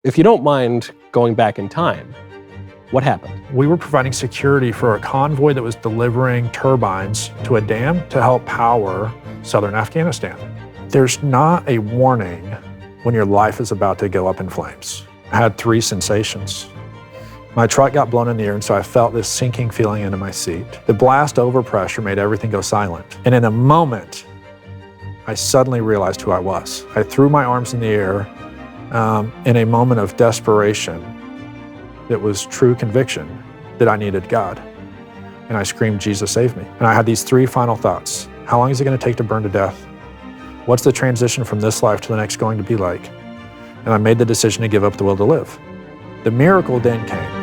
If you don't mind going back in time, what happened? We were providing security for a convoy that was delivering turbines to a dam to help power southern Afghanistan. There's not a warning when your life is about to go up in flames. I had 3 sensations. My truck got blown in the air, and so I felt this sinking feeling into my seat. The blast overpressure made everything go silent. And in a moment, I suddenly realized who I was. I threw my arms in the air in a moment of desperation that was true conviction that I needed God. And I screamed, "Jesus, save me." And I had these 3 final thoughts. How long is it going to take to burn to death? What's the transition from this life to the next going to be like? And I made the decision to give up the will to live. The miracle then came.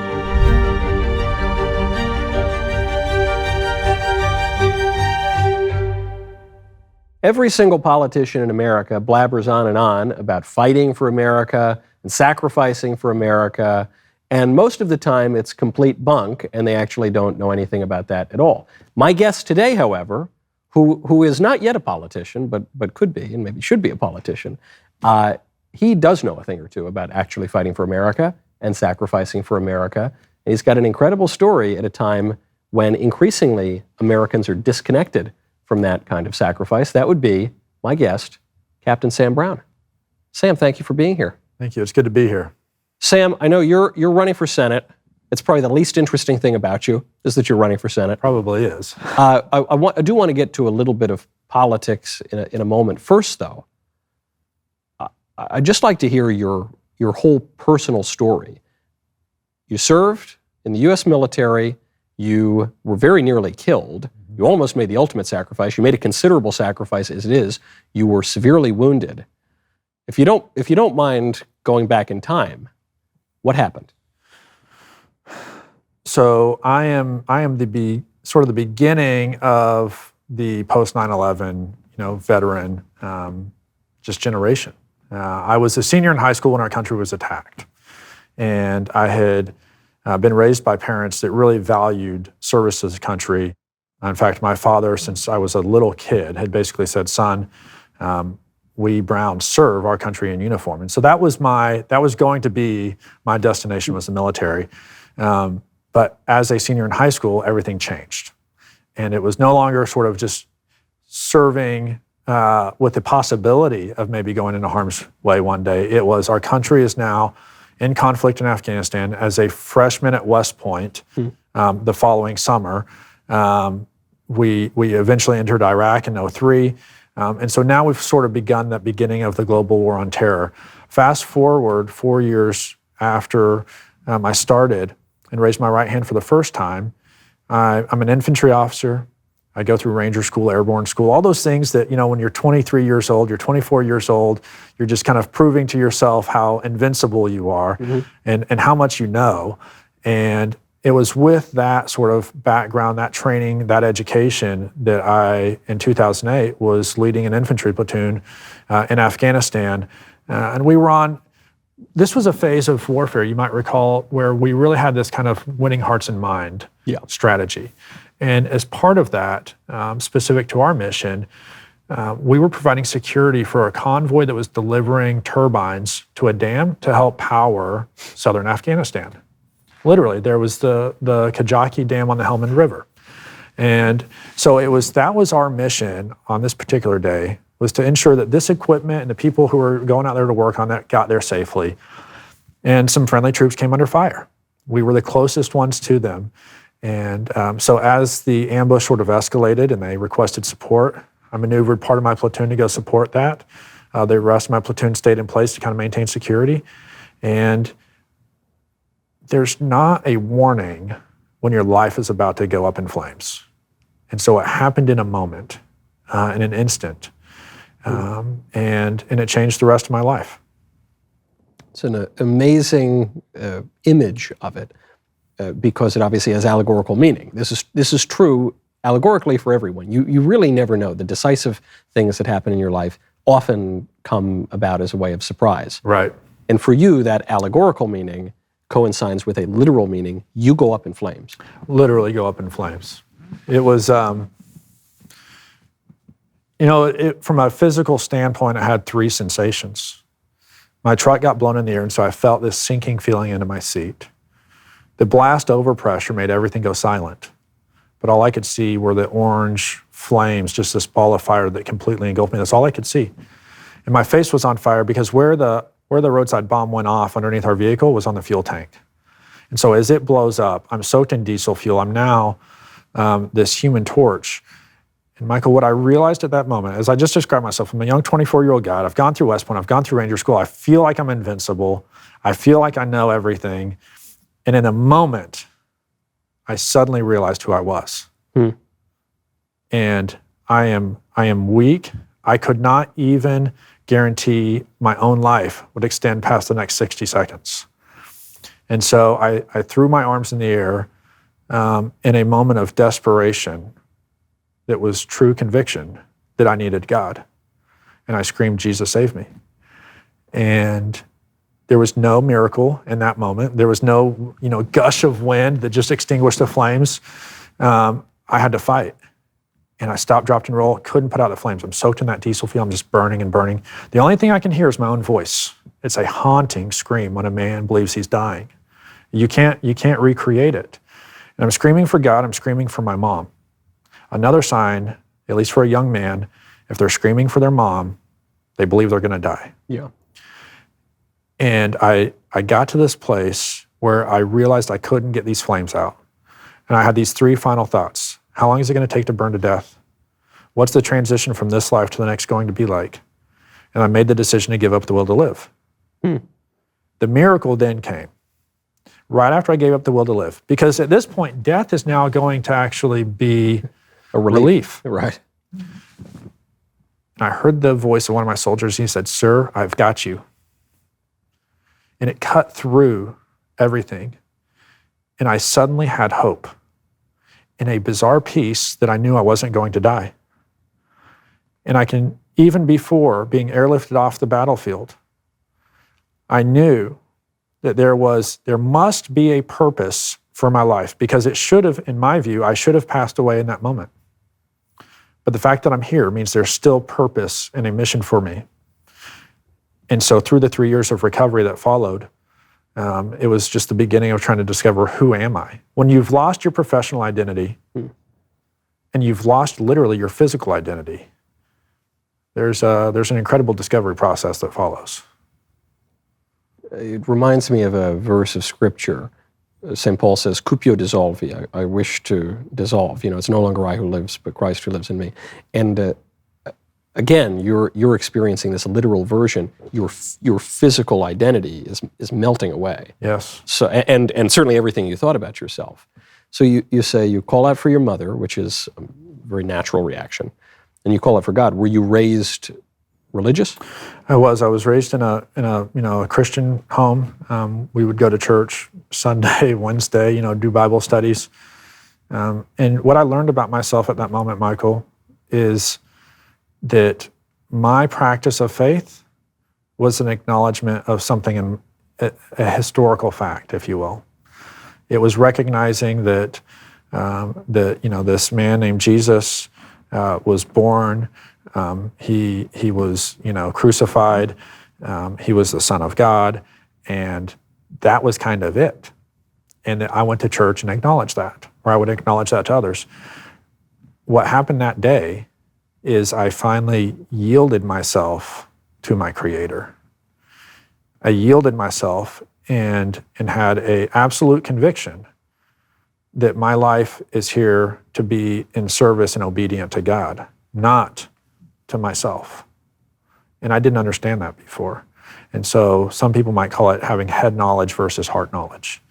Every single politician in America blabbers on and on about fighting for America and sacrificing for America, and most of the time it's complete bunk, and they actually don't know anything about that at all. My guest today, however, who is not yet a politician, but could be, and maybe should be a politician, he does know a thing or two about actually fighting for America and sacrificing for America. And he's got an incredible story at a time when increasingly Americans are disconnected from that kind of sacrifice. That would be my guest, Captain Sam Brown. Sam, thank you for being here. Thank you. It's good to be here. Sam, I know you're running for Senate. It's probably the least interesting thing about you is that you're running for Senate. Probably is. I do want to get to a little bit of politics in a moment. First, though, I'd just like to hear your whole personal story. You served in the U.S. military. You were very nearly killed. You almost made the ultimate sacrifice. You made a considerable sacrifice as it is. You were severely wounded. If you don't mind going back in time, what happened? So I am sort of the beginning of the post 9/11, veteran, just generation. I was a senior in high school when our country was attacked, and I had been raised by parents that really valued service to the country. In fact, my father, since I was a little kid, had basically said, "Son, we Browns serve our country in uniform." And so that was going to be my destination, was the military. But as a senior in high school, everything changed. And it was no longer sort of just serving with the possibility of maybe going into harm's way one day. It was, our country is now in conflict in Afghanistan. As a freshman at West Point, the following summer, we eventually entered Iraq in 2003. And so now we've sort of begun that beginning of the global war on terror. Fast forward 4 years after I started and raised my right hand for the first time, I'm an infantry officer. I go through Ranger School, Airborne School, all those things that, when you're 23 years old, you're 24 years old, you're just kind of proving to yourself how invincible you are and how much you know. And it was with that sort of background, that training, that education that I, in 2008, was leading an infantry platoon in Afghanistan. And we were this was a phase of warfare, you might recall, where we really had this kind of winning hearts and mind strategy. And as part of that, specific to our mission, we were providing security for a convoy that was delivering turbines to a dam to help power southern Afghanistan. Literally, there was the Kajaki Dam on the Helmand River. And so that was our mission on this particular day, was to ensure that this equipment and the people who were going out there to work on that got there safely. And some friendly troops came under fire. We were the closest ones to them. And so as the ambush sort of escalated and they requested support, I maneuvered part of my platoon to go support that. The rest of my platoon stayed in place to kind of maintain security. And there's not a warning when your life is about to go up in flames. And so it happened in a moment, in an instant, and it changed the rest of my life. It's an amazing image of it because it obviously has allegorical meaning. This is true allegorically for everyone. You really never know. The decisive things that happen in your life often come about as a way of surprise. Right. And for you, that allegorical meaning coincides with a literal meaning. You go up in flames. Literally go up in flames. It was, from a physical standpoint, I had 3 sensations. My truck got blown in the air, and so I felt this sinking feeling into my seat. The blast overpressure made everything go silent, but all I could see were the orange flames, just this ball of fire that completely engulfed me. That's all I could see. And my face was on fire because where the roadside bomb went off underneath our vehicle was on the fuel tank. And so as it blows up, I'm soaked in diesel fuel. I'm now this human torch. And Michael, what I realized at that moment, as I just described myself, I'm a young 24-year-old guy. I've gone through West Point. I've gone through Ranger School. I feel like I'm invincible. I feel like I know everything. And in a moment, I suddenly realized who I was. And I am weak. I could not even guarantee my own life would extend past the next 60 seconds. And so I threw my arms in the air in a moment of desperation that was true conviction that I needed God. And I screamed, "Jesus, save me." And there was no miracle in that moment. There was no, gush of wind that just extinguished the flames. I had to fight. And I stopped, dropped, and rolled, couldn't put out the flames. I'm soaked in that diesel fuel. I'm just burning and burning. The only thing I can hear is my own voice. It's a haunting scream when a man believes he's dying. You can't recreate it. And I'm screaming for God. I'm screaming for my mom. Another sign, at least for a young man, if they're screaming for their mom, they believe they're going to die. Yeah. And I got to this place where I realized I couldn't get these flames out. And I had these three final thoughts. How long is it going to take to burn to death? What's the transition from this life to the next going to be like? And I made the decision to give up the will to live. The miracle then came right after I gave up the will to live. Because at this point, death is now going to actually be a relief. Right. And I heard the voice of one of my soldiers. He said, "Sir, I've got you." And it cut through everything. And I suddenly had hope in a bizarre peace that I knew I wasn't going to die. And I can, even before being airlifted off the battlefield, I knew that there must be a purpose for my life, because it should have, in my view, I should have passed away in that moment. But the fact that I'm here means there's still purpose and a mission for me. And so through the 3 years of recovery that followed, it was just the beginning of trying to discover, who am I? When you've lost your professional identity and you've lost literally your physical identity, there's an incredible discovery process that follows. It reminds me of a verse of Scripture. St. Paul says, "Cupio dissolvi," I wish to dissolve. It's no longer I who lives, but Christ who lives in me. And again, you're experiencing this literal version. Your physical identity is melting away. Yes. So and certainly everything you thought about yourself. So you say you call out for your mother, which is a very natural reaction, and you call out for God. Were you raised religious? I was raised in a Christian home. We would go to church Sunday, Wednesday, do Bible studies. And what I learned about myself at that moment, Michael, is that my practice of faith was an acknowledgement of something, a historical fact, if you will. It was recognizing that this man named Jesus was born. He was crucified. He was the Son of God, and that was kind of it. And I went to church and acknowledged that, or I would acknowledge that to others. What happened that day is I finally yielded myself to my Creator. I yielded myself and had an absolute conviction that my life is here to be in service and obedient to God, not to myself. And I didn't understand that before. And so some people might call it having head knowledge versus heart knowledge.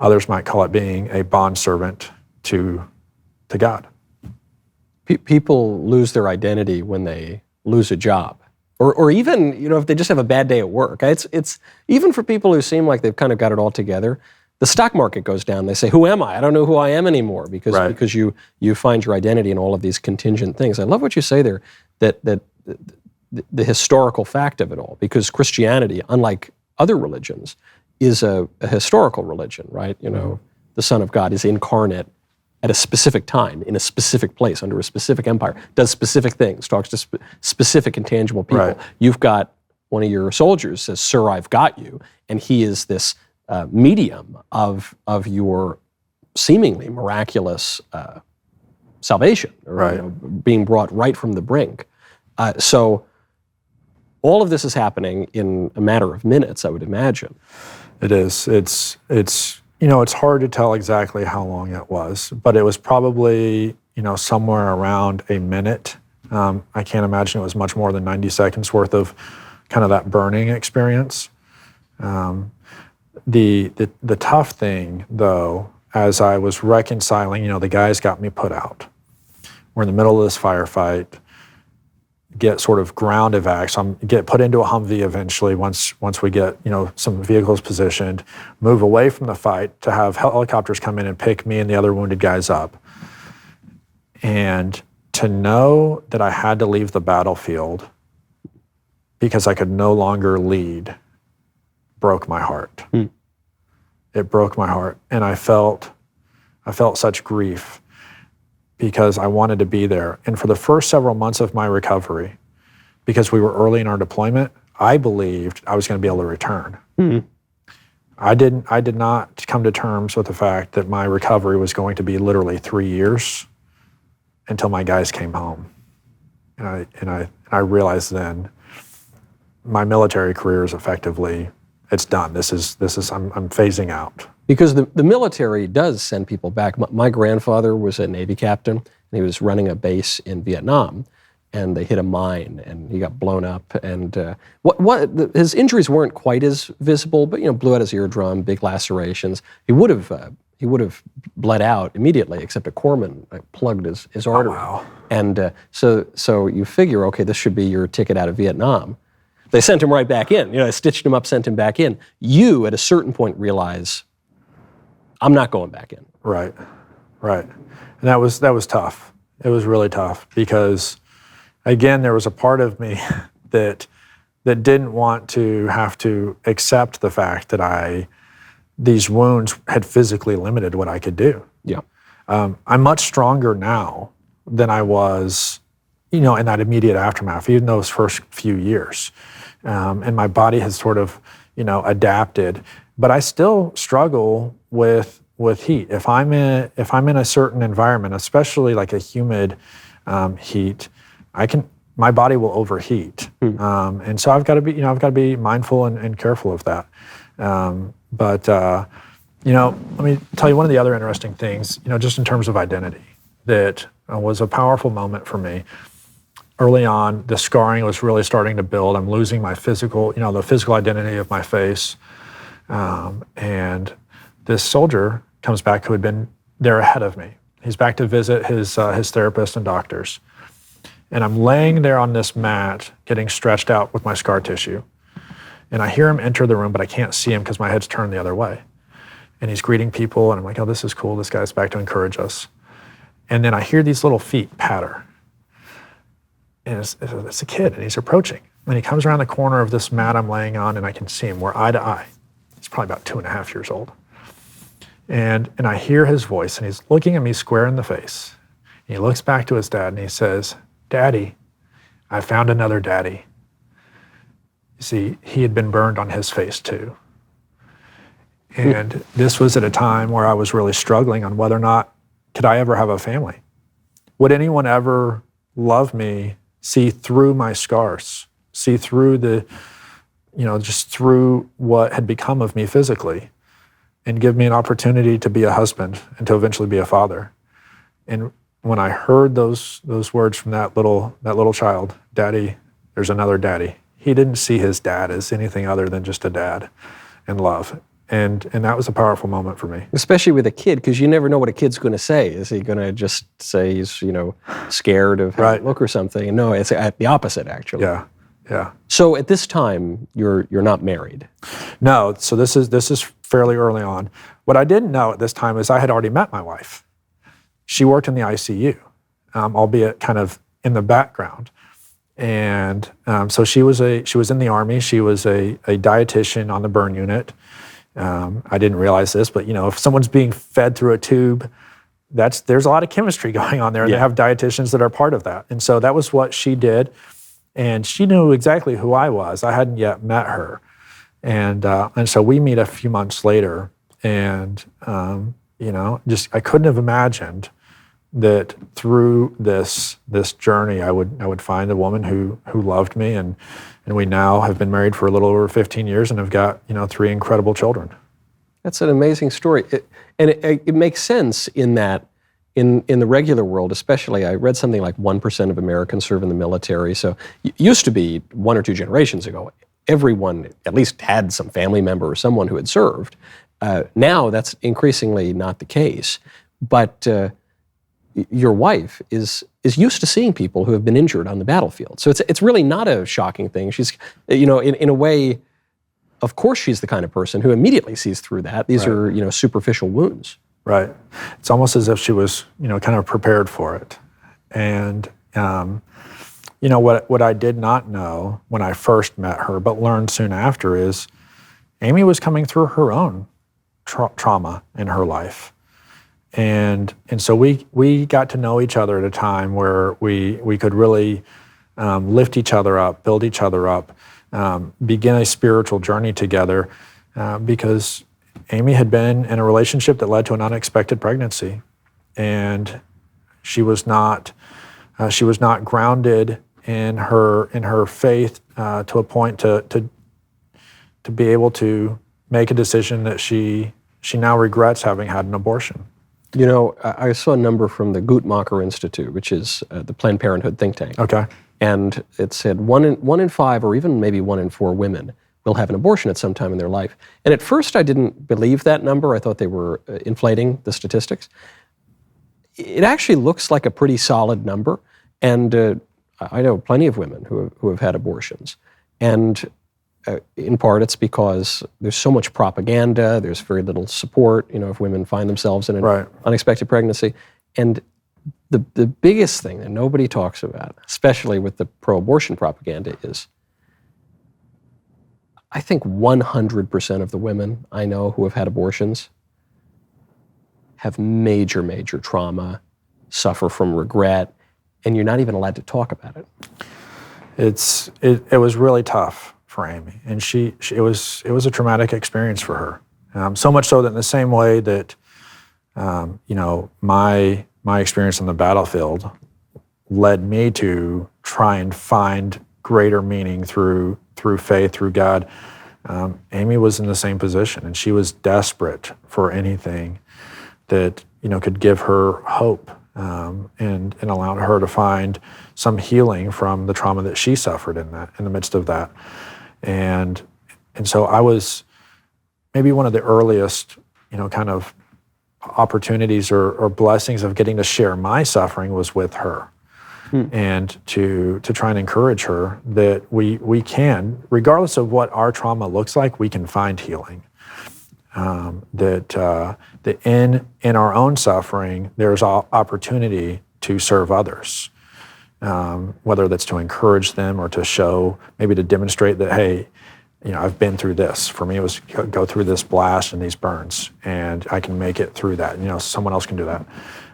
Others might call it being a bondservant to God. People lose their identity when they lose a job, or even if they just have a bad day at work. It's even for people who seem like they've kind of got it all together. The stock market goes down. They say, "Who am I? I don't know who I am anymore," because you find your identity in all of these contingent things. I love what you say there, that the historical fact of it all, because Christianity, unlike other religions, is a historical religion, right? The Son of God is incarnate at a specific time, in a specific place, under a specific empire, does specific things, talks to specific and tangible people. Right. You've got one of your soldiers says, "Sir, I've got you," and he is this medium of your seemingly miraculous salvation, or being brought right from the brink. So all of this is happening in a matter of minutes, I would imagine. It is. It's hard to tell exactly how long it was, but it was probably, somewhere around a minute. I can't imagine it was much more than 90 seconds worth of kind of that burning experience. The tough thing, though, as I was reconciling, the guys got me put out. We're in the middle of this firefight, get sort of ground evac. So get put into a Humvee eventually once we get, some vehicles positioned, move away from the fight to have helicopters come in and pick me and the other wounded guys up. And to know that I had to leave the battlefield because I could no longer lead broke my heart. It broke my heart. And I felt such grief because I wanted to be there. And for the first several months of my recovery, because we were early in our deployment, I believed I was going to be able to return. I did not come to terms with the fact that my recovery was going to be literally 3 years until my guys came home. And I realized then my military career is effectively, it's done. I'm phasing out. Because the military does send people back. My grandfather was a Navy captain, and he was running a base in Vietnam, and they hit a mine, and he got blown up. And his injuries weren't quite as visible, but blew out his eardrum, big lacerations. He would have bled out immediately, except a corpsman plugged his artery. Oh, wow. And so you figure, okay, this should be your ticket out of Vietnam. They sent him right back in. They stitched him up, sent him back in. You, at a certain point, realize, I'm not going back in. Right. And that was tough. It was really tough because, again, there was a part of me that didn't want to have to accept the fact that these wounds had physically limited what I could do. Yeah. I'm much stronger now than I was, in that immediate aftermath, even those first few years. And my body has sort of, adapted, but I still struggle with heat. If I'm in a certain environment, especially like a humid heat, my body will overheat. And so I've got to be mindful and careful of that. But let me tell you one of the other interesting things, just in terms of identity, that was a powerful moment for me. Early on, the scarring was really starting to build. I'm losing my physical, the physical identity of my face. And this soldier comes back who had been there ahead of me. He's back to visit his therapist and doctors. And I'm laying there on this mat, getting stretched out with my scar tissue. And I hear him enter the room, but I can't see him because my head's turned the other way. And he's greeting people, and I'm like, oh, this is cool. This guy's back to encourage us. And then I hear these little feet patter. And it's a kid, and he's approaching. And he comes around the corner of this mat I'm laying on, and I can see him. We're eye to eye. He's probably about 2.5 years old. And I hear his voice, and he's looking at me square in the face. And he looks back to his dad, and he says, "Daddy, I found another daddy." You see, he had been burned on his face too. And this was at a time where I was really struggling on whether or not could I ever have a family. Would anyone ever love me, see through my scars, see through just through what had become of me physically, and give me an opportunity to be a husband and to eventually be a father? And when I heard those words from that little child, "Daddy, there's another daddy," he didn't see his dad as anything other than just a dad and love. And that was a powerful moment for me. Especially with a kid, because you never know what a kid's going to say. Is he going to just say he's, scared of how you look or something? No, it's the opposite, actually. Yeah. So at this time, you're not married. No. So this is fairly early on. What I didn't know at this time is I had already met my wife. She worked in the ICU, albeit kind of in the background. And so she was in the Army. She was a dietitian on the burn unit. I didn't realize this, but if someone's being fed through a tube, there's a lot of chemistry going on there, and they have dietitians that are part of that. And so that was what she did. And she knew exactly who I was. I hadn't yet met her. And so we meet a few months later, and I couldn't have imagined that through this journey I would find a woman who loved me, and we now have been married for a little over 15 years and have got 3 incredible children. That's an amazing story, it makes sense in that in the regular world, especially. I read something like 1% of Americans serve in the military. So it used to be 1 or 2 generations ago, everyone at least had some family member or someone who had served. Now that's increasingly not the case, but your wife is used to seeing people who have been injured on the battlefield. So it's really not a shocking thing. She's, in a way, of course she's the kind of person who immediately sees through that. These are, superficial wounds. Right. It's almost as if she was, kind of prepared for it. And, what I did not know when I first met her, but learned soon after, is Amy was coming through her own trauma in her life. And so we got to know each other at a time where we could really lift each other up, build each other up, begin a spiritual journey together, because Amy had been in a relationship that led to an unexpected pregnancy, and she was not grounded in her faith to a point to be able to make a decision that she now regrets having had an abortion. I saw a number from the Guttmacher Institute, which is the Planned Parenthood think tank. Okay. And it said 1 in 5, or even maybe 1 in 4 women will have an abortion at some time in their life. And at first I didn't believe that number. I thought they were inflating the statistics. It actually looks like a pretty solid number. And I know plenty of women who have had abortions. And in part it's because there's so much propaganda, there's very little support, if women find themselves in an unexpected pregnancy. And the biggest thing that nobody talks about, especially with the pro-abortion propaganda, is I think 100% of the women I know who have had abortions have major, major trauma, suffer from regret, and you're not even allowed to talk about it. It was really tough for Amy, and it was a traumatic experience for her. So much so that in the same way that my experience on the battlefield led me to try and find greater meaning through faith, through God. Amy was in the same position, and she was desperate for anything that could give her hope, and allow her to find some healing from the trauma that she suffered in the midst of that. And so I was maybe one of the earliest, kind of opportunities or blessings of getting to share my suffering was with her. And to try and encourage her that we can, regardless of what our trauma looks like, we can find healing. That in our own suffering, there's opportunity to serve others, whether that's to encourage them or to show, maybe to demonstrate that, hey, I've been through this. For me, it was go through this blast and these burns, and I can make it through that. Someone else can do that.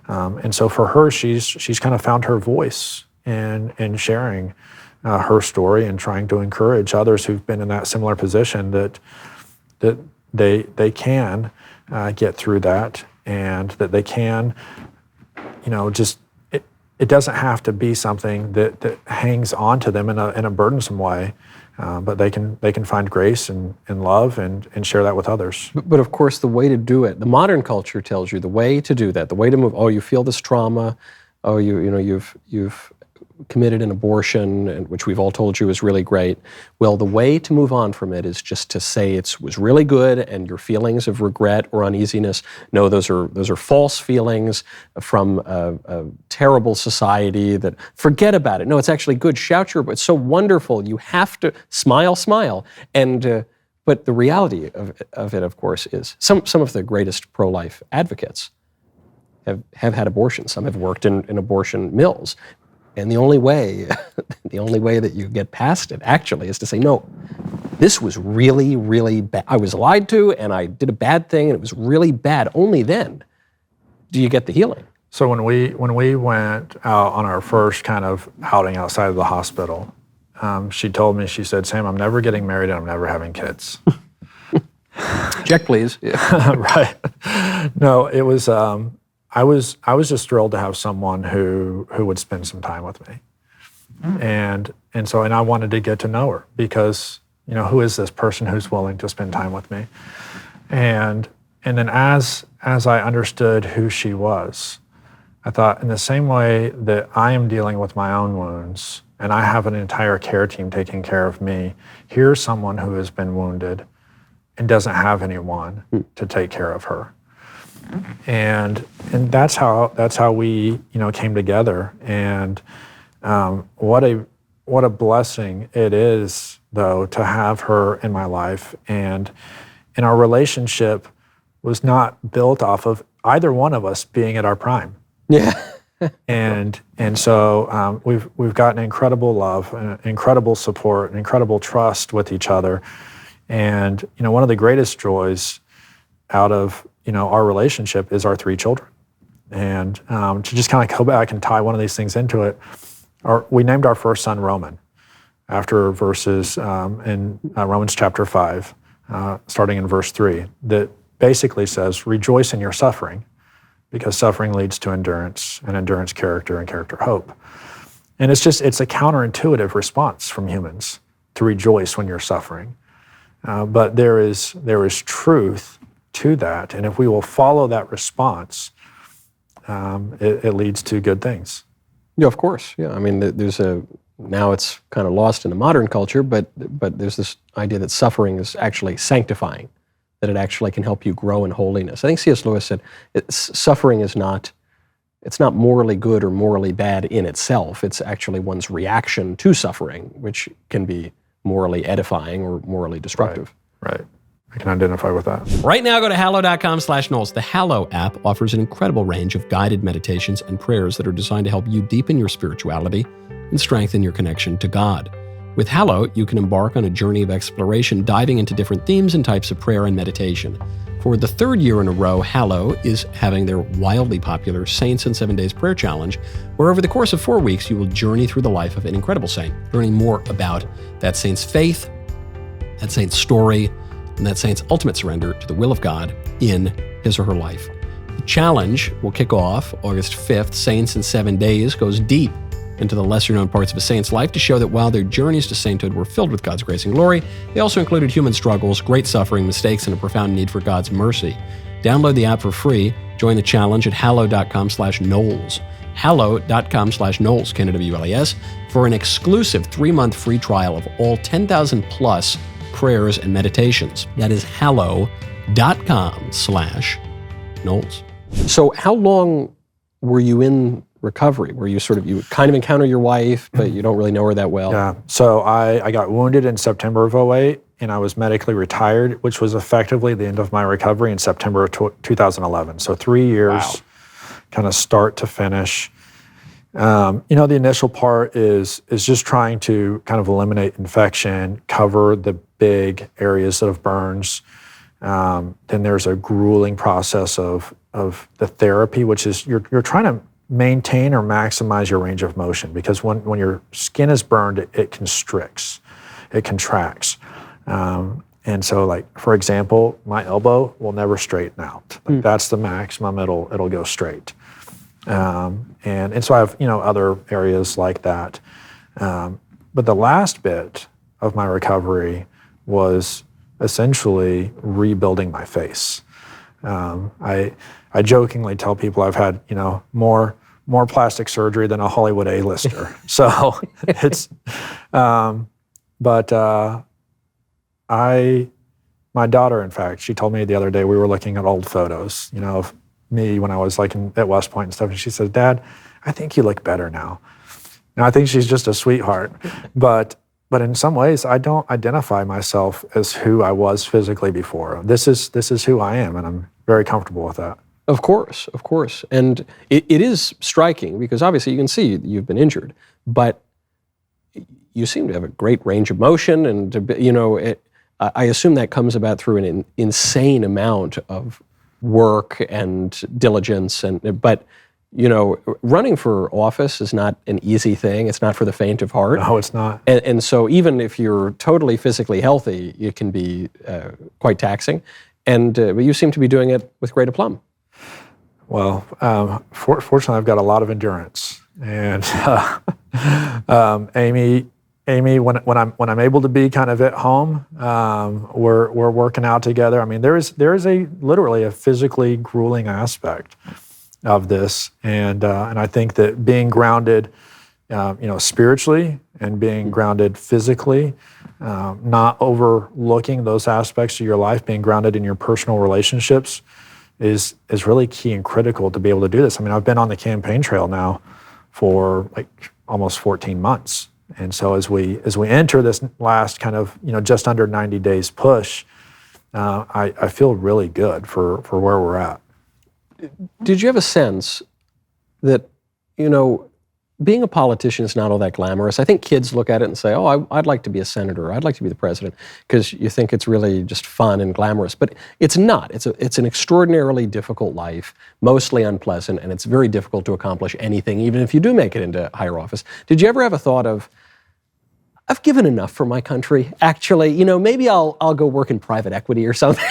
And so for her, she's kind of found her voice in sharing her story and trying to encourage others who've been in that similar position that they can get through that, and that they can, it doesn't have to be something that hangs onto them in a burdensome way, but they can find grace and love and share that with others. But of course, the way to do it, the modern culture tells you the way to do that, the way to move. Oh, you feel this trauma. Oh, you've committed an abortion, which we've all told you is really great. Well, the way to move on from it is just to say it was really good, and your feelings of regret or uneasiness, no, those are false feelings from a terrible society. That forget about it. No, it's actually good. Shout your, it's so wonderful. You have to smile, and but the reality of it, of course, is some of the greatest pro-life advocates have had abortions. Some have worked in abortion mills. And the only way that you get past it, actually, is to say, no, this was really, really bad. I was lied to, and I did a bad thing, and it was really bad. Only then do you get the healing. So when we went out on our first kind of outing outside of the hospital, she told me, she said, "Sam, I'm never getting married and I'm never having kids." Check, please. Yeah. Right. No, it was, I was just thrilled to have someone who would spend some time with me. And I wanted to get to know her because, who is this person who's willing to spend time with me? And then as I understood who she was, I thought, in the same way that I am dealing with my own wounds and I have an entire care team taking care of me, here's someone who has been wounded and doesn't have anyone to take care of her. And that's how we came together. And what a blessing it is, though, to have her in my life. And our relationship was not built off of either one of us being at our prime. Yeah. And so we've gotten incredible love, incredible support, and incredible trust with each other. And one of the greatest joys out of our relationship is our 3 children. And to just kind of go back and tie one of these things into it, we named our first son Roman after verses in Romans chapter 5, starting in verse 3, that basically says, "Rejoice in your suffering, because suffering leads to endurance, and endurance character, and character hope." And it's a counterintuitive response from humans to rejoice when you're suffering. But there is truth to that, and if we will follow that response, it leads to good things. Yeah, of course. Yeah, I mean, now it's kind of lost in the modern culture, but there's this idea that suffering is actually sanctifying, that it actually can help you grow in holiness. I think C.S. Lewis said suffering is not morally good or morally bad in itself. It's actually one's reaction to suffering, which can be morally edifying or morally destructive. Right. I can identify with that. Right now, go to hallow.com/Knowles. The Hallow app offers an incredible range of guided meditations and prayers that are designed to help you deepen your spirituality and strengthen your connection to God. With Hallow, you can embark on a journey of exploration, diving into different themes and types of prayer and meditation. For the 3rd year in a row, Hallow is having their wildly popular Saints in 7 Days Prayer Challenge, where over the course of 4 weeks, you will journey through the life of an incredible saint, learning more about that saint's faith, that saint's story, and that saint's ultimate surrender to the will of God in his or her life. The challenge will kick off August 5th. Saints in 7 Days goes deep into the lesser-known parts of a saint's life to show that while their journeys to sainthood were filled with God's grace and glory, they also included human struggles, great suffering, mistakes, and a profound need for God's mercy. Download the app for free. Join the challenge at hallow.com/Knowles. hallow.com/Knowles, Knowles, for an exclusive 3-month free trial of all 10,000 plus prayers and meditations. That is hallow.com/Knowles. So how long were you in recovery? Where you you kind of encounter your wife, but you don't really know her that well? Yeah. So I got wounded in September of 2008, and I was medically retired, which was effectively the end of my recovery in September of 2011. So 3 years, kind of start to finish. The initial part is just trying to kind of eliminate infection, cover the big areas of burns. Then there's a grueling process of the therapy, which is you're trying to maintain or maximize your range of motion, because when your skin is burned, it constricts, it contracts. And so, like, for example, my elbow will never straighten out. That's the maximum it'll go straight. And so I have, other areas like that. But the last bit of my recovery was essentially rebuilding my face. I jokingly tell people I've had, more plastic surgery than a Hollywood A-lister. So it's, my daughter, in fact, she told me the other day, we were looking at old photos, of me when I was at West Point and stuff. And she said, "Dad, I think you look better now." Now, I think she's just a sweetheart, but in some ways, I don't identify myself as who I was physically before. This is who I am, and I'm very comfortable with that. Of course. And it is striking, because obviously you can see you've been injured, but you seem to have a great range of motion, and I assume that comes about through an insane amount of work and diligence, but running for office is not an easy thing. It's not for the faint of heart. No, it's not. And so even if you're totally physically healthy, it can be quite taxing. But you seem to be doing it with great aplomb. Well, fortunately, I've got a lot of endurance. And Amy, when I'm able to be kind of at home, we're working out together. I mean, there is literally a physically grueling aspect of this, and I think that being grounded, spiritually, and being grounded physically, not overlooking those aspects of your life, being grounded in your personal relationships, is really key and critical to be able to do this. I mean, I've been on the campaign trail now for like almost 14 months. And so as we enter this last kind of, just under 90 days push, I feel really good for where we're at. Did you have a sense that, being a politician is not all that glamorous? I think kids look at it and say, oh, I'd like to be a senator, I'd like to be the president, because you think it's really just fun and glamorous. But it's not. It's an extraordinarily difficult life, mostly unpleasant, and it's very difficult to accomplish anything, even if you do make it into higher office. Did you ever have a thought of, I've given enough for my country. Actually, maybe I'll go work in private equity or something.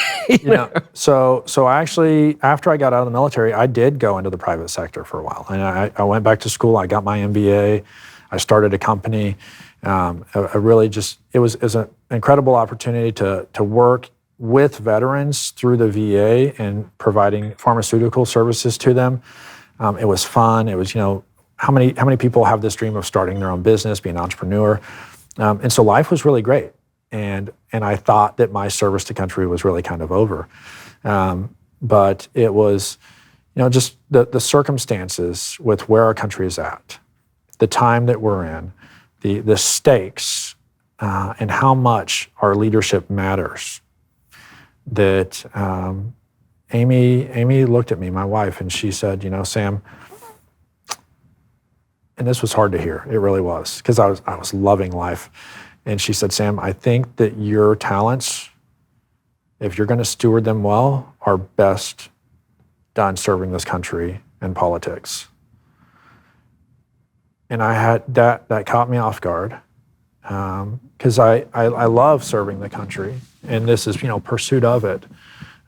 So I actually, after I got out of the military, I did go into the private sector for a while. And I went back to school. I got my MBA. I started a company. It was an incredible opportunity to work with veterans through the VA and providing pharmaceutical services to them. It was fun. It was, how many people have this dream of starting their own business, being an entrepreneur? And so life was really great. And I thought that my service to country was really kind of over. But it was, just the circumstances with where our country is at, the time that we're in, the stakes, and how much our leadership matters. That Amy looked at me, my wife, and she said, Sam, and this was hard to hear. It really was, because I was loving life. And she said, Sam, I think that your talents, if you're going to steward them well, are best done serving this country and politics. And I had that caught me off guard, because I love serving the country, and this is pursuit of it.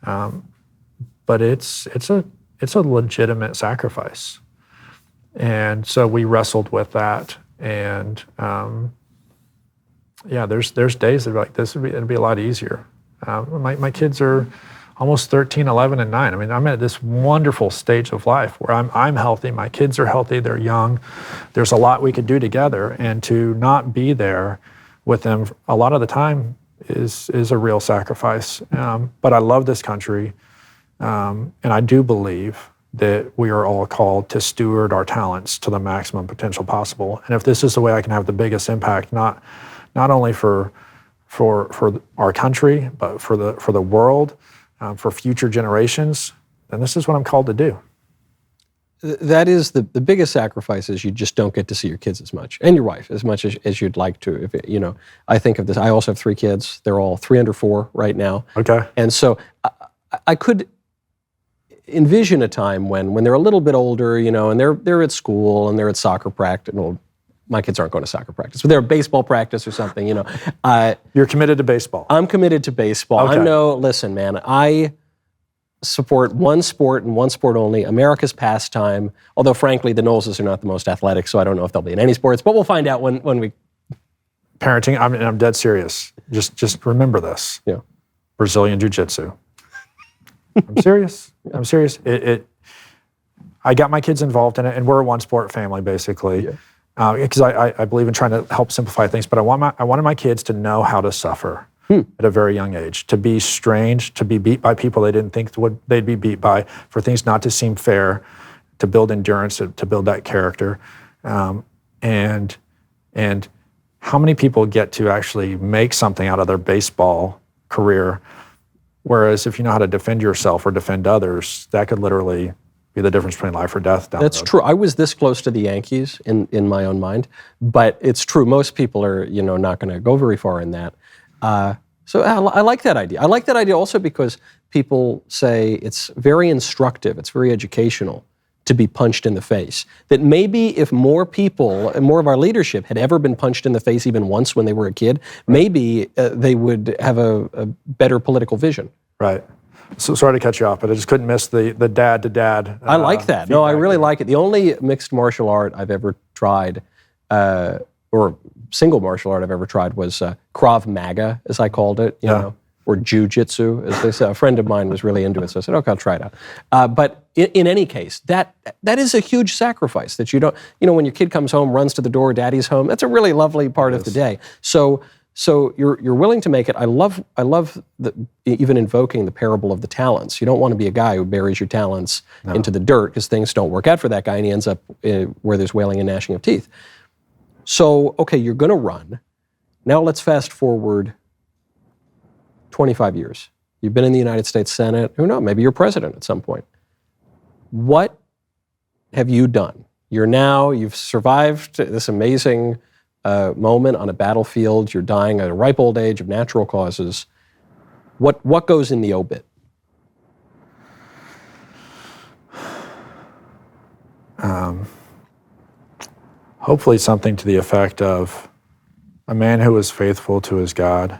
But it's a legitimate sacrifice. And so we wrestled with that, and there's days that are like, it'd be a lot easier. My kids are almost 13, 11, and 9. I mean, I'm at this wonderful stage of life where I'm healthy, my kids are healthy, they're young. There's a lot we could do together, and to not be there with them a lot of the time is a real sacrifice. But I love this country, and I do believe that we are all called to steward our talents to the maximum potential possible. And if this is the way I can have the biggest impact, not only for our country, but for the world, for future generations, then this is what I'm called to do. That is the biggest sacrifice, is you just don't get to see your kids as much, and your wife as much as you'd like to. I think of this. I also have 3 kids. They're all 3 under 4 right now. Okay. And so I could envision a time when they're a little bit older, and they're at school and they're at soccer practice. Well, my kids aren't going to soccer practice, but they're at baseball practice or something. You're committed to baseball. I'm committed to baseball. Okay. Listen, man, I support one sport and one sport only, America's pastime. Although, frankly, the Knowleses are not the most athletic, so I don't know if they'll be in any sports. But we'll find out when we. Parenting. I'm dead serious. Just remember this. Yeah. Brazilian Jiu-Jitsu. I'm serious. I'm serious. I got my kids involved in it, and we're a one-sport family, basically. Yeah. Because I believe in trying to help simplify things, but I wanted my kids to know how to suffer at a very young age, to be strange, to be beat by people they didn't think they'd be beat by, for things not to seem fair, to build endurance, to build that character. And how many people get to actually make something out of their baseball career, whereas if you know how to defend yourself or defend others, that could literally be the difference between life or death down the road. That's true. I was this close to the Yankees in my own mind, but it's true. Most people are, not going to go very far in that. So I like that idea. I like that idea also because people say it's very instructive, it's very educational to be punched in the face. That maybe if more people and more of our leadership had ever been punched in the face even once when they were a kid, maybe they would have a better political vision. Right. So sorry to cut you off, but I just couldn't miss the dad to dad. I like that. No, I really like it. The only mixed martial art I've ever tried, or single martial art I've ever tried, was Krav Maga, as I called it, you know, or Jiu-Jitsu, as they say. A friend of mine was really into it, so I said, okay, I'll try it out. But in any case, that is a huge sacrifice that you don't, when your kid comes home, runs to the door, daddy's home, that's a really lovely part of the day. So you're willing to make it. I love even invoking the parable of the talents. You don't want to be a guy who buries your talents into the dirt because things don't work out for that guy and he ends up where there's wailing and gnashing of teeth. So, okay, you're going to run. Now let's fast forward 25 years. You've been in the United States Senate. Who knows? Maybe you're president at some point. What have you done? You've survived this amazing moment on a battlefield. You're dying at a ripe old age of natural causes. What goes in the obit? Hopefully something to the effect of a man who was faithful to his God,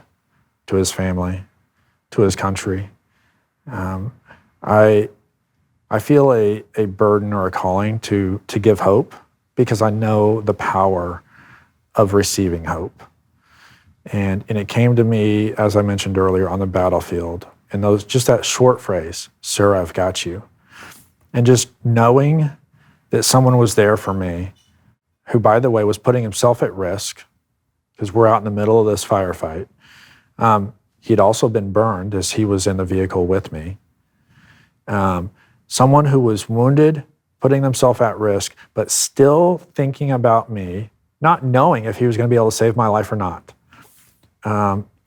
to his family, to his country. I feel a burden or a calling to give hope because I know the power of receiving hope. And it came to me, as I mentioned earlier, on the battlefield, and just that short phrase, "Sir, I've got you." And just knowing that someone was there for me, who, by the way, was putting himself at risk, because we're out in the middle of this firefight. He'd also been burned as he was in the vehicle with me. Someone who was wounded, putting themselves at risk, but still thinking about me, not knowing if he was going to be able to save my life or not.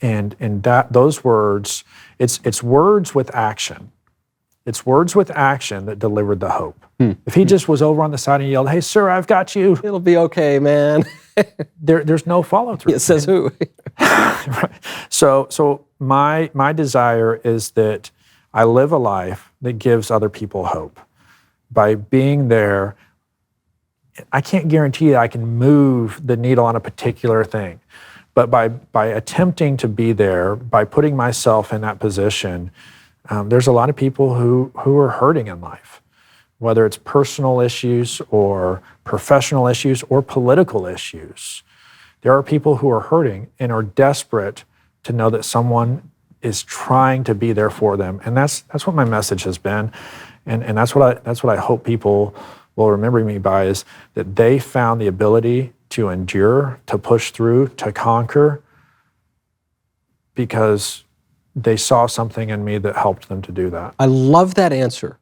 And those words, it's words with action. It's words with action that delivered the hope. If he just was over on the side and yelled, "Hey, sir, I've got you," It'll be okay, man. there's no follow through. It says who? Right. So my desire is that I live a life that gives other people hope. By being there, I can't guarantee that I can move the needle on a particular thing, but by attempting to be there, by putting myself in that position, there's a lot of people who are hurting in life, whether it's personal issues or professional issues or political issues. There are people who are hurting and are desperate to know that someone is trying to be there for them. And that's what my message has been. And that's what I hope people will remember me by, is that they found the ability to endure, to push through, to conquer, because they saw something in me that helped them to do that. I love that answer,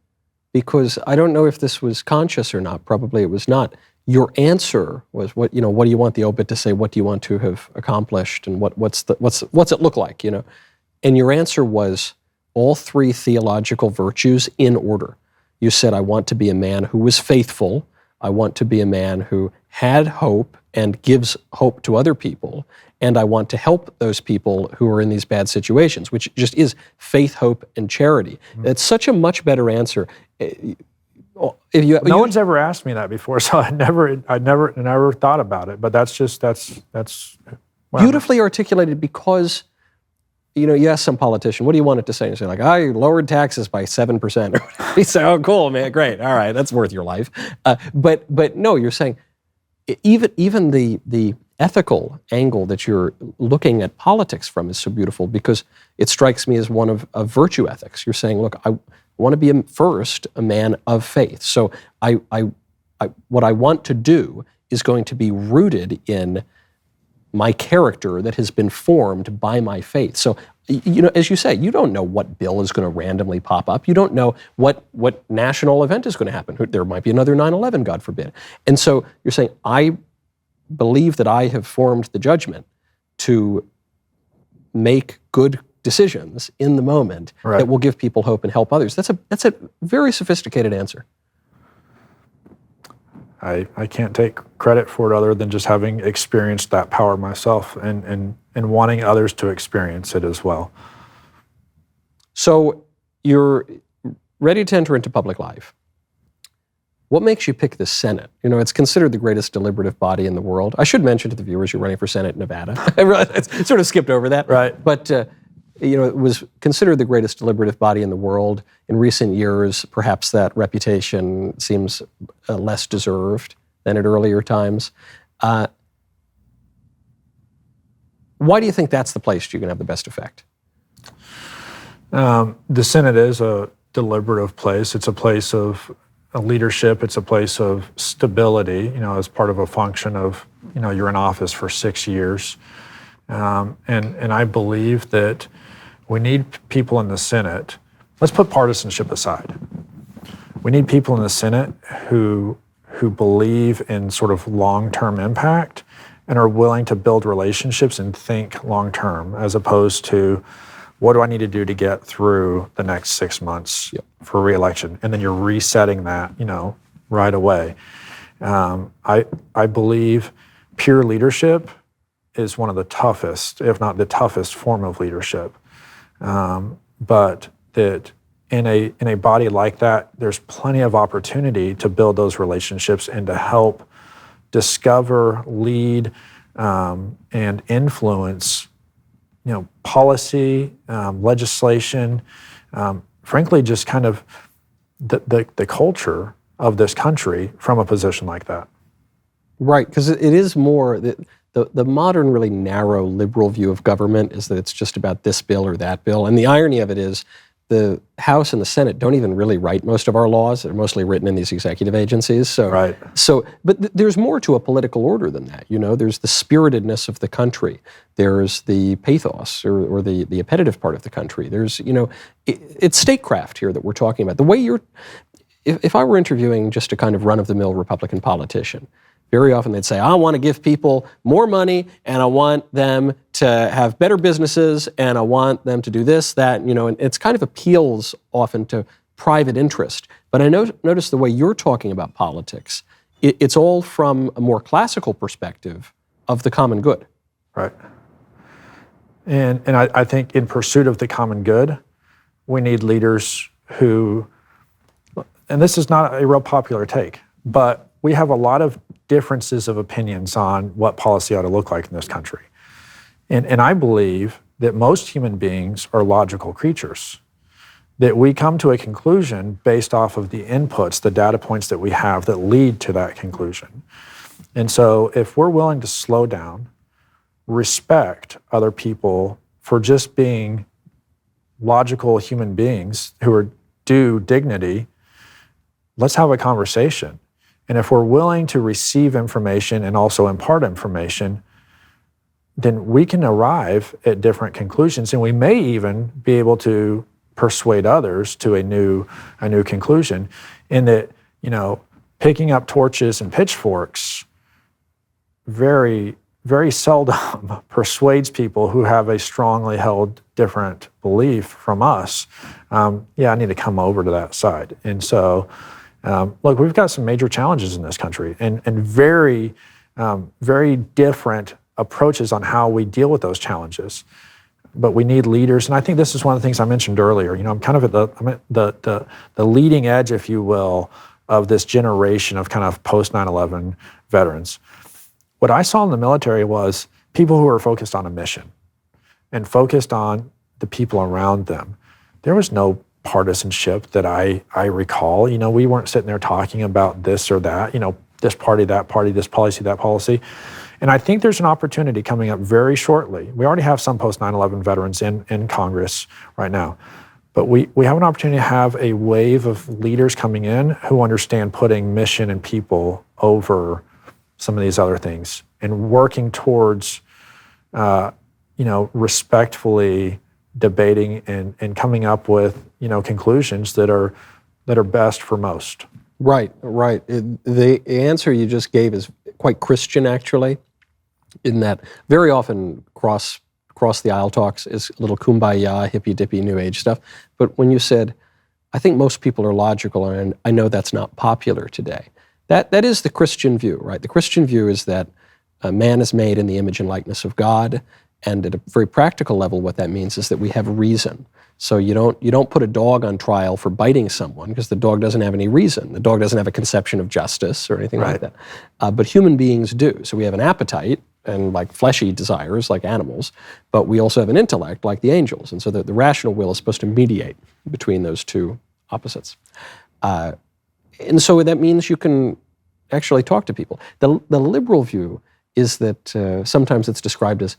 because I don't know if this was conscious or not. Probably it was not. Your answer was, what do you want the obit to say? What do you want to have accomplished? And what's it look like? And your answer was all three theological virtues in order. You said, I want to be a man who was faithful. I want to be a man who had hope and gives hope to other people. And I want to help those people who are in these bad situations, which just is faith, hope, and charity. It's such a much better answer. No one's ever asked me that before, so I never thought about it. But that's beautifully articulated, because you ask some politician, what do you want it to say? And you say, like, I lowered taxes by 7%. You say, oh, cool, man, great, all right, that's worth your life. But no, you're saying even the ethical angle that you're looking at politics from is so beautiful, because it strikes me as one of virtue ethics. You're saying, look, I want to be first a man of faith. So what I want to do is going to be rooted in my character that has been formed by my faith. So, as you say, you don't know what bill is going to randomly pop up. You don't know what national event is going to happen. There might be another 9/11, God forbid. And so you're saying, I believe that I have formed the judgment to make good decisions in the moment that will give people hope and help others. That's a very sophisticated answer. I can't take credit for it other than just having experienced that power myself and wanting others to experience it as well. So you're ready to enter into public life. What makes you pick the Senate? You know, it's considered the greatest deliberative body in the world. I should mention to the viewers you're running for Senate in Nevada. I realize I sort of skipped over that. Right. But, you know, it was considered the greatest deliberative body in the world. In recent years, perhaps that reputation seems less deserved than at earlier times. Why do you think that's the place you can have the best effect? The Senate is a deliberative place. It's a place of leadership. It's a place of stability, you know, as part of a function of, you know, you're in office for 6 years. And I believe that we need people in the Senate. Let's put partisanship aside. We need people in the Senate who believe in sort of long-term impact and are willing to build relationships and think long-term, as opposed to, what do I need to do to get through the next 6 months for re-election? And then you're resetting that, you know, right away. I believe peer leadership is one of the toughest, if not the toughest, form of leadership. But that in a body like that, there's plenty of opportunity to build those relationships and to help discover, lead, and influence, you know, policy, legislation, frankly, just kind of the culture of this country from a position like that. Right, because it is more, the modern, really narrow liberal view of government is that it's just about this bill or that bill. And the irony of it is the House and the Senate don't even really write most of our laws. They're mostly written in these executive agencies. But there's more to a political order than that. You know, there's the spiritedness of the country. There's the pathos or the appetitive part of the country. There's, you know, it's statecraft here that we're talking about. The way if I were interviewing just a kind of run-of-the-mill Republican politician, very often they'd say, I want to give people more money, and I want them to have better businesses, and I want them to do this, that, you know, and it's kind of appeals often to private interest. But I notice the way you're talking about politics, it's all from a more classical perspective of the common good. Right. And I think in pursuit of the common good, we need leaders who, and this is not a real popular take, but we have a lot of differences of opinions on what policy ought to look like in this country. And I believe that most human beings are logical creatures, that we come to a conclusion based off of the inputs, the data points that we have that lead to that conclusion. And so if we're willing to slow down, respect other people for just being logical human beings who are due dignity, let's have a conversation. And if we're willing to receive information and also impart information, then we can arrive at different conclusions, and we may even be able to persuade others to a new conclusion. In that, you know, picking up torches and pitchforks very, very seldom persuades people who have a strongly held different belief from us. I need to come over to that side. And so, look, we've got some major challenges in this country, and very, very different approaches on how we deal with those challenges. But we need leaders, and I think this is one of the things I mentioned earlier. You know, I'm kind of at the leading edge, if you will, of this generation of kind of post 9/11 veterans. What I saw in the military was people who were focused on a mission and focused on the people around them. There was no partisanship that I recall. You know, we weren't sitting there talking about this or that, you know, this party, that party, this policy, that policy. And I think there's an opportunity coming up very shortly. We already have some post 9/11 veterans in Congress right now. But we have an opportunity to have a wave of leaders coming in who understand putting mission and people over some of these other things and working towards, respectfully debating and coming up with, you know, conclusions that are best for most. Right. The answer you just gave is quite Christian, actually, in that very often cross the aisle talks is a little kumbaya, hippy-dippy, new age stuff. But when you said, I think most people are logical, and I know that's not popular today, that is the Christian view, right? The Christian view is that man is made in the image and likeness of God, And at a very practical level, what that means is that we have reason. So you don't put a dog on trial for biting someone because the dog doesn't have any reason. The dog doesn't have a conception of justice or anything like that. But human beings do. So we have an appetite and like fleshy desires like animals, but we also have an intellect like the angels. And so the rational will is supposed to mediate between those two opposites. And so that means you can actually talk to people. The liberal view is that sometimes it's described as,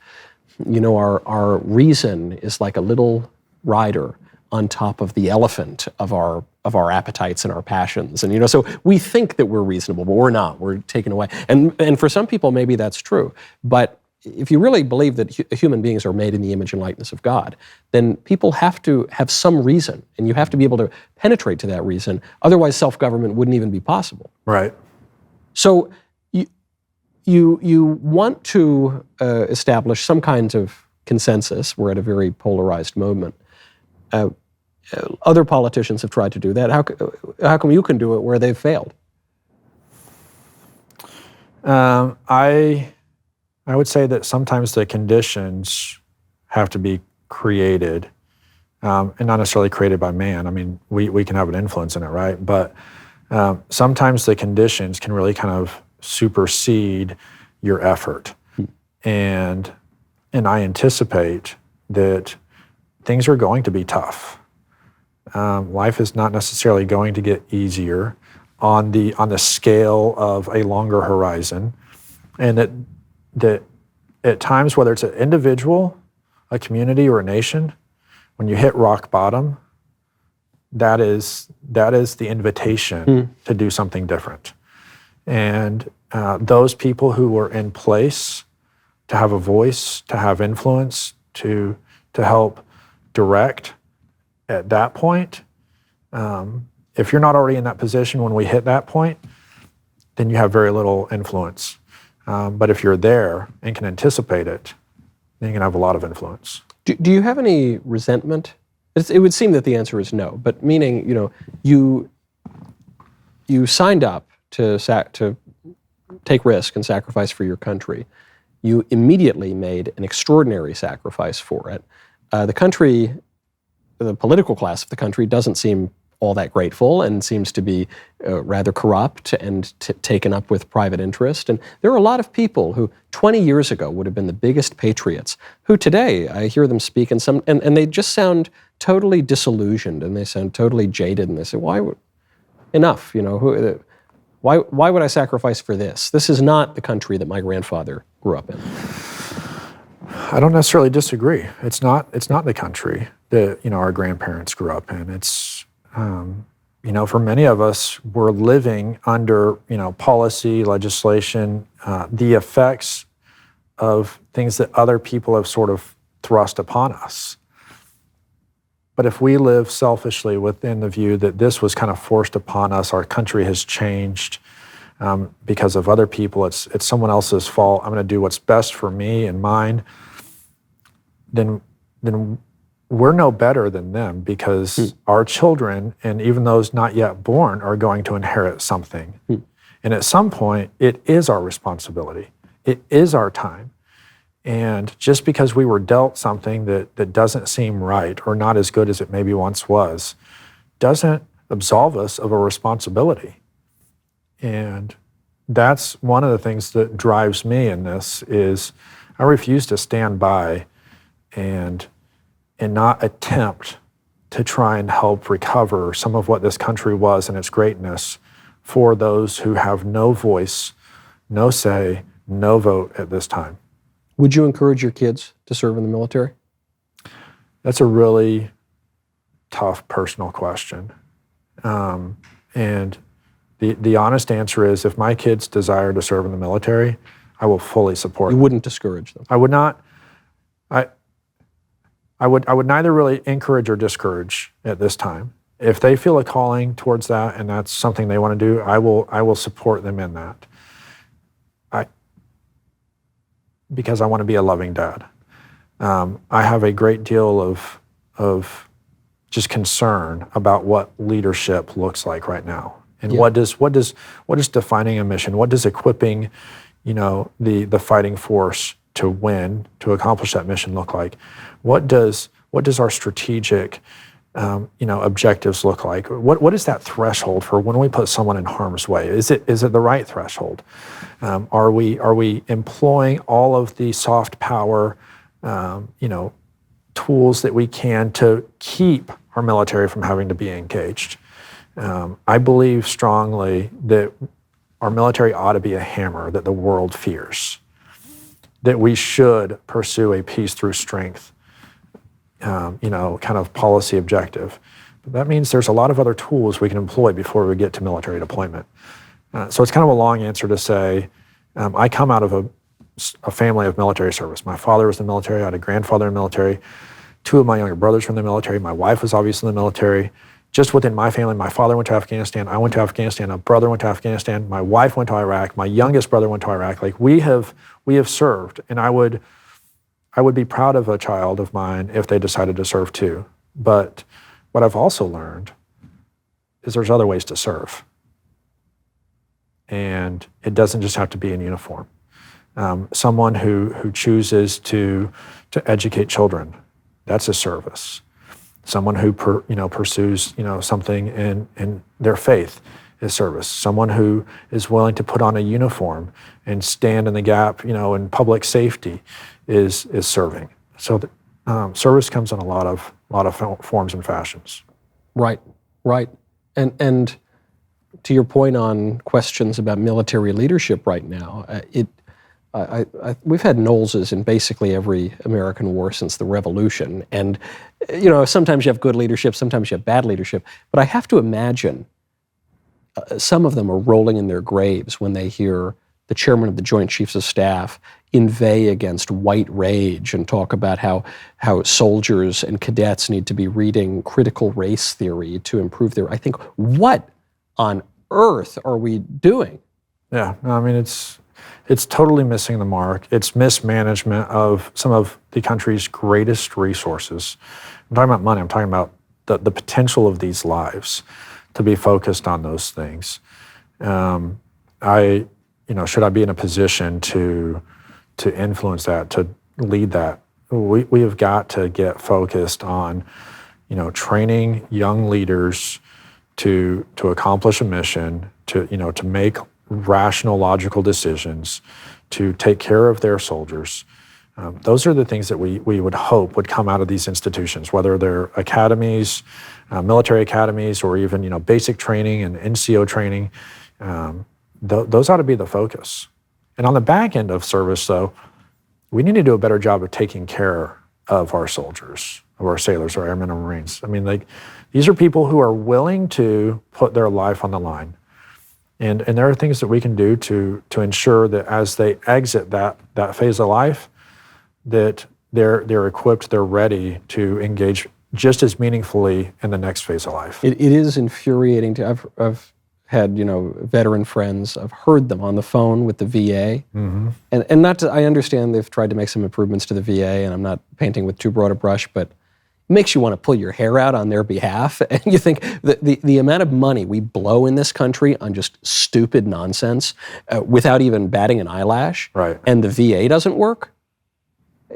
our reason is like a little rider on top of the elephant of our appetites and our passions. And so we think that we're reasonable, but we're not. We're taken away. And for some people, maybe that's true. But if you really believe that human beings are made in the image and likeness of God, then people have to have some reason, and you have to be able to penetrate to that reason. Otherwise, self-government wouldn't even be possible. Right. So you want to establish some kind of consensus. We're at a very polarized moment. Other politicians have tried to do that. How come you can do it where they've failed? I would say that sometimes the conditions have to be created, and not necessarily created by man. I mean, we can have an influence in it, right? But sometimes the conditions can really kind of supersede your effort. And I anticipate that things are going to be tough. Life is not necessarily going to get easier on the scale of a longer horizon, and that at times, whether it's an individual, a community, or a nation, when you hit rock bottom, that is the invitation to do something different. And those people who were in place to have a voice, to have influence, to help direct at that point, if you're not already in that position when we hit that point, then you have very little influence. But if you're there and can anticipate it, then you can have a lot of influence. Do you have any resentment? It would seem that the answer is no, but meaning, you signed up to take risk and sacrifice for your country. You immediately made an extraordinary sacrifice for it. The country, the political class of the country doesn't seem all that grateful and seems to be rather corrupt and taken up with private interest. And there are a lot of people who 20 years ago would have been the biggest patriots, who today I hear them speak and they just sound totally disillusioned and they sound totally jaded, and they say, enough, why would I sacrifice for this? This is not the country that my grandfather grew up in. I don't necessarily disagree. It's not the country that our grandparents grew up in. It's for many of us, we're living under policy, legislation, the effects of things that other people have sort of thrust upon us. But if we live selfishly within the view that this was kind of forced upon us, our country has changed because of other people, it's someone else's fault, I'm going to do what's best for me and mine, then we're no better than them, because our children, and even those not yet born, are going to inherit something. And at some point, it is our responsibility. It is our time. And just because we were dealt something that doesn't seem right or not as good as it maybe once was, doesn't absolve us of a responsibility. And that's one of the things that drives me in this, is I refuse to stand by and not attempt to try and help recover some of what this country was and its greatness for those who have no voice, no say, no vote at this time. Would you encourage your kids to serve in the military? That's a really tough personal question. And the honest answer is, if my kids desire to serve in the military, I will fully support them. You wouldn't discourage them? I would not. I would neither really encourage or discourage at this time. If they feel a calling towards that and that's something they want to do, I will support them in that. Because I want to be a loving dad. I have a great deal of just concern about what leadership looks like right now, and what is defining a mission, what does equipping, the fighting force to win, to accomplish that mission look like? What does our strategic objectives look like? What is that threshold for when we put someone in harm's way? Is it the right threshold? Are we employing all of the soft power, tools that we can to keep our military from having to be engaged? I believe strongly that our military ought to be a hammer that the world fears, that we should pursue a peace through strength, kind of policy objective. But that means there's a lot of other tools we can employ before we get to military deployment. So it's kind of a long answer to say, I come out of a family of military service. My father was in the military, I had a grandfather in the military, 2 of my younger brothers were in the military, my wife was obviously in the military. Just within my family, my father went to Afghanistan, I went to Afghanistan, a brother went to Afghanistan, my wife went to Iraq, my youngest brother went to Iraq. Like we have served, and I would be proud of a child of mine if they decided to serve too. But what I've also learned is there's other ways to serve. And it doesn't just have to be in uniform. Someone who chooses to educate children, that's a service. Someone who pursues something in their faith is service. Someone who is willing to put on a uniform and stand in the gap, in public safety is serving. So service comes in a lot of forms and fashions. Right. And to your point on questions about military leadership right now, we've had Knowleses in basically every American war since the Revolution. And, sometimes you have good leadership, sometimes you have bad leadership. But I have to imagine some of them are rolling in their graves when they hear the chairman of the Joint Chiefs of Staff inveigh against white rage and talk about how soldiers and cadets need to be reading critical race theory to improve I think, what on earth are we doing? Yeah, I mean, it's totally missing the mark. It's mismanagement of some of the country's greatest resources. I'm talking about money. I'm talking about the potential of these lives to be focused on those things. Should I be in a position to influence that, to lead that? We have got to get focused on, training young leaders to accomplish a mission, to make rational, logical decisions, to take care of their soldiers. Those are the things that we would hope would come out of these institutions, whether they're academies, military academies, or even basic training and NCO training. Those ought to be the focus. And on the back end of service, though, we need to do a better job of taking care of our soldiers, of our sailors, our airmen and Marines. I mean, these are people who are willing to put their life on the line. And there are things that we can do to ensure that as they exit that phase of life, that they're equipped, they're ready to engage just as meaningfully in the next phase of life. It is infuriating I've had veteran friends. I've heard them on the phone with the VA, Mm-hmm. and I understand they've tried to make some improvements to the VA, and I'm not painting with too broad a brush, but it makes you want to pull your hair out on their behalf. And you think the amount of money we blow in this country on just stupid nonsense without even batting an eyelash, right? And the VA doesn't work.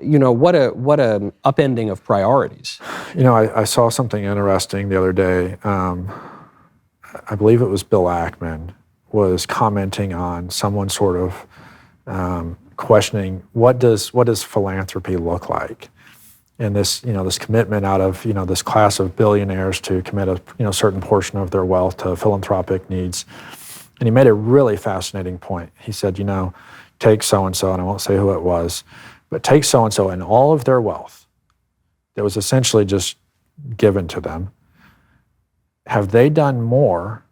What an upending of priorities. I saw something interesting the other day. I believe it was Bill Ackman was commenting on someone sort of questioning what does philanthropy look like, and this commitment out of this class of billionaires to commit a certain portion of their wealth to philanthropic needs. And he made a really fascinating point. He said, take so and so, and I won't say who it was, but take so and so and all of their wealth that was essentially just given to them. Have they done more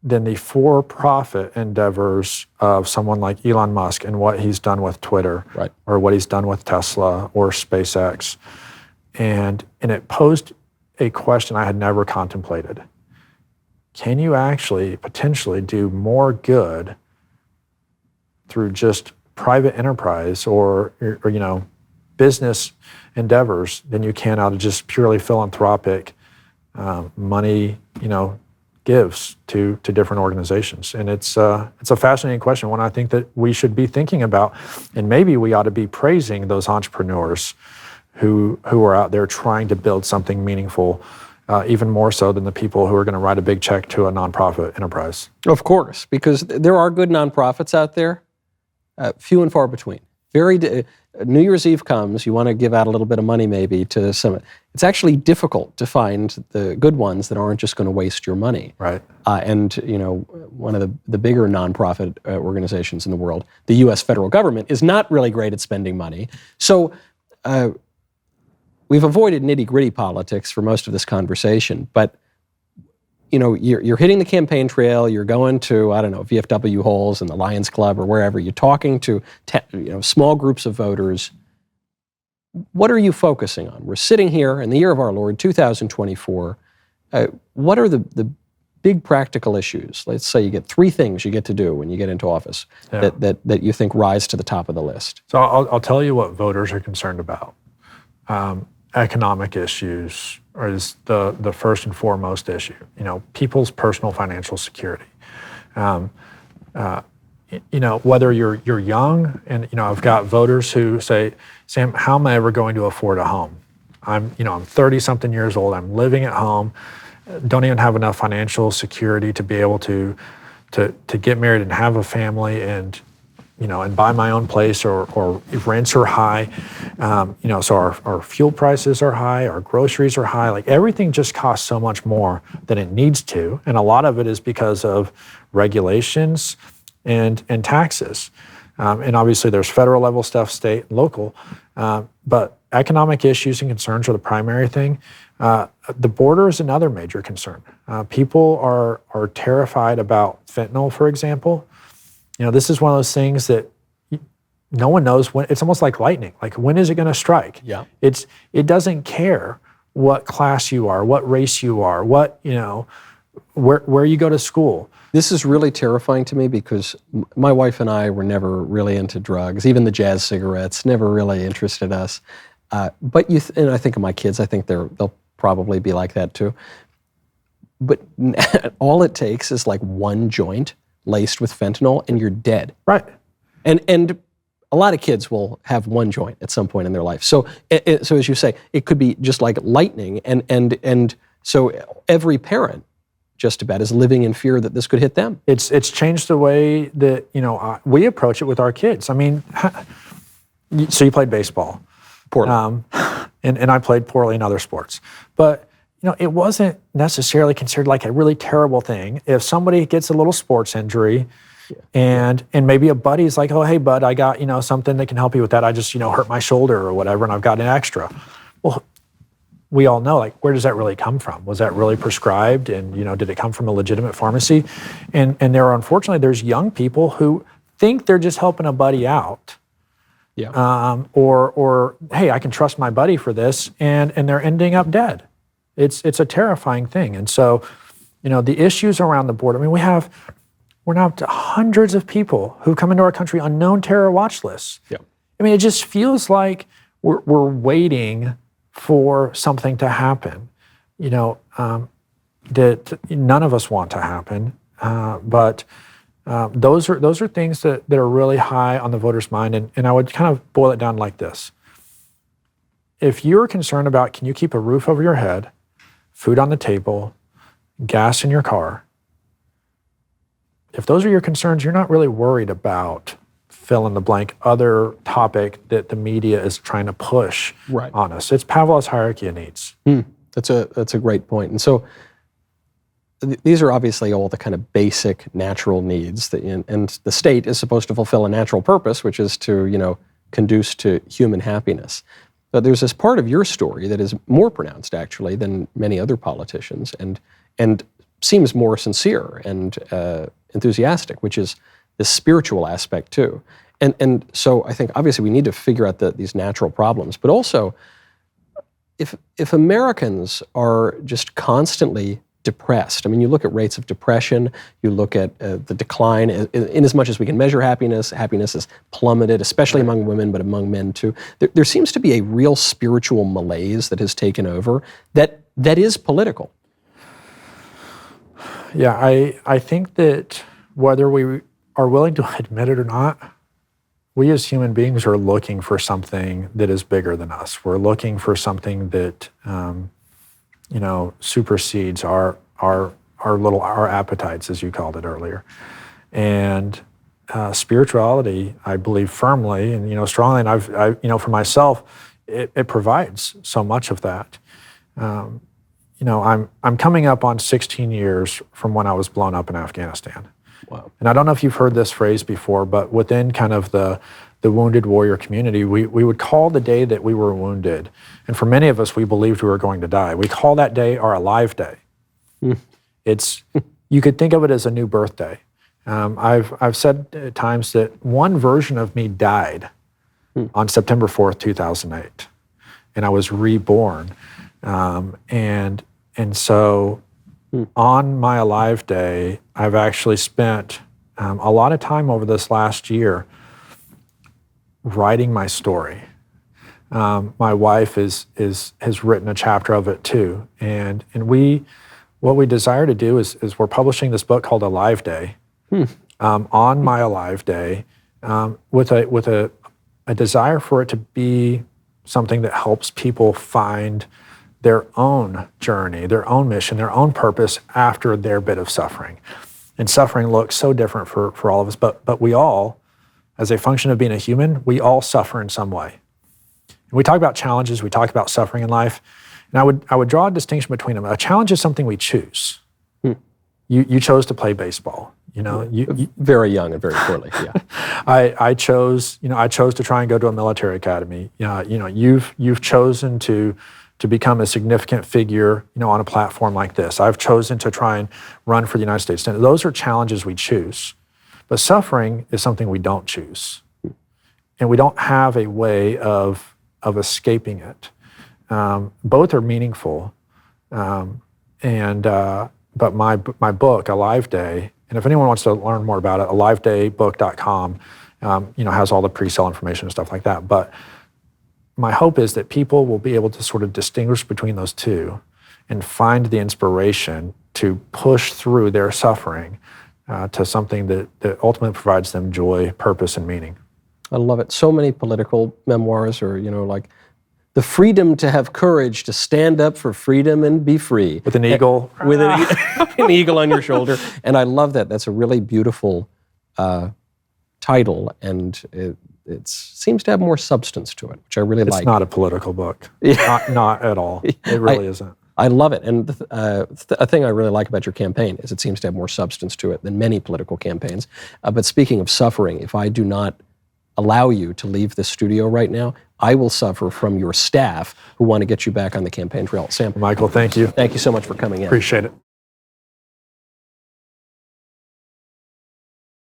than the for-profit endeavors of someone like Elon Musk and what he's done with Twitter, right, or what he's done with Tesla or SpaceX? And it posed a question I had never contemplated. Can you actually potentially do more good through just private enterprise or business endeavors than you can out of just purely philanthropic money, gives to different organizations. And it's a fascinating question, one I think that we should be thinking about, and maybe we ought to be praising those entrepreneurs who are out there trying to build something meaningful, even more so than the people who are going to write a big check to a nonprofit enterprise. Of course, because there are good nonprofits out there, few and far between. New Year's Eve comes, you want to give out a little bit of money maybe to some. It's actually difficult to find the good ones that aren't just going to waste your money. Right. And one of the bigger nonprofit organizations in the world, the U.S. federal government, is not really great at spending money. So we've avoided nitty-gritty politics for most of this conversation, but you're hitting the campaign trail, you're going to, I don't know, VFW halls and the Lions Club or wherever, you're talking to small groups of voters. What are you focusing on? We're sitting here in the year of our Lord, 2024. What are the big practical issues? Let's say you get 3 things you get to do when you get into office that you think rise to the top of the list. So I'll tell you what voters are concerned about. Economic issues is the first and foremost issue. People's personal financial security. Whether you're young, and I've got voters who say, Sam, how am I ever going to afford a home? I'm 30-something years old. I'm living at home. Don't even have enough financial security to be able to get married and have a family and buy my own place, or rents are high. So our fuel prices are high, our groceries are high. Like, everything just costs so much more than it needs to. And a lot of it is because of regulations and taxes. And obviously there's federal level stuff, state and local. But economic issues and concerns are the primary thing. The border is another major concern. People are terrified about fentanyl, for example. This is one of those things that no one knows when. It's almost like lightning. Like, when is it going to strike? Yeah. It doesn't care what class you are, what race you are, what where you go to school. This is really terrifying to me because my wife and I were never really into drugs. Even the jazz cigarettes never really interested us. But and I think of my kids. I think they'll probably be like that too. But all it takes is like one joint laced with fentanyl, and you're dead. Right. And a lot of kids will have one joint at some point in their life. So as you say, it could be just like lightning, and so every parent just about is living in fear that this could hit them. It's changed the way that we approach it with our kids. I mean, so you played baseball, Poorly. and I played poorly in other sports, but it wasn't necessarily considered like a really terrible thing if somebody gets a little sports injury, and maybe a buddy's like, oh, hey, bud, I got something that can help you with that. I just hurt my shoulder or whatever, and I've got an extra. Well, we all know, like, where does that really come from? Was that really prescribed? And did it come from a legitimate pharmacy? And unfortunately, there's young people who think they're just helping a buddy out. Yeah. Or hey, I can trust my buddy for this, and they're ending up dead. It's a terrifying thing. And so, the issues around the border, I mean, we're now up to hundreds of people who come into our country on known terror watch lists. Yeah. I mean, it just feels like we're waiting for something to happen, that none of us want to happen. But those are things that are really high on the voter's mind. And I would kind of boil it down like this. If you're concerned about, can you keep a roof over your head, food on the table, gas in your car, if those are your concerns, you're not really worried about fill in the blank other topic that the media is trying to push on us. It's Pavlov's hierarchy of needs. That's a great point. And so these are obviously all the kind of basic natural needs and the state is supposed to fulfill a natural purpose, which is to, conduce to human happiness. But there's this part of your story that is more pronounced actually than many other politicians and seems more sincere and enthusiastic, which is the spiritual aspect too. And so I think obviously we need to figure out these natural problems, but also if Americans are just constantly depressed, I mean, you look at rates of depression, you look at the decline, in as much as we can measure happiness has plummeted, especially among women, but among men too. There seems to be a real spiritual malaise that has taken over that is political. Yeah, I think that whether we are willing to admit it or not, we as human beings are looking for something that is bigger than us. We're looking for something that supersedes our appetites, as you called it earlier. And spirituality, I believe firmly and strongly, and I've for myself, it provides so much of that. I'm coming up on 16 years from when I was blown up in Afghanistan. Wow. And I don't know if you've heard this phrase before, but within kind of the wounded warrior community, we would call the day that we were wounded, and for many of us, we believed we were going to die. We call that day our alive day. You could think of it as a new birthday. I've said at times that one version of me died on September 4th, 2008, and I was reborn. And so on my Alive Day, I've actually spent a lot of time over this last year writing my story. My wife has written a chapter of it too. And what we desire to do is we're publishing this book called Alive Day on my Alive Day with a desire for it to be something that helps people find their own journey, their own mission, their own purpose after their bit of suffering. And suffering looks so different for all of us, but we all, as a function of being a human, we all suffer in some way. And we talk about challenges, we talk about suffering in life, and I would draw a distinction between them. A challenge is something we choose. You chose to play baseball. Very young and very poorly. Yeah. I chose to try and go to a military academy. You've chosen to become a significant figure, on a platform like this. I've chosen to try and run for the United States Senate. Those are challenges we choose. But suffering is something we don't choose. And we don't have a way of escaping it. Both are meaningful. But my book, Alive Day, and if anyone wants to learn more about it, alivedaybook.com, has all the pre-sale information and stuff like that. But my hope is that people will be able to sort of distinguish between those two and find the inspiration to push through their suffering to something that ultimately provides them joy, purpose, and meaning. I love it. So many political memoirs are, like the freedom to have courage to stand up for freedom and be free. With an eagle. With an eagle on your shoulder. And I love that. That's a really beautiful title, and it seems to have more substance to it, which I really like. It's not a political book. Not at all. It really isn't. I love it. And a thing I really like about your campaign is it seems to have more substance to it than many political campaigns. But speaking of suffering, if I do not allow you to leave the studio right now, I will suffer from your staff who want to get you back on the campaign trail. Sam. Michael, thank you. Thank you so much for coming in. Appreciate it.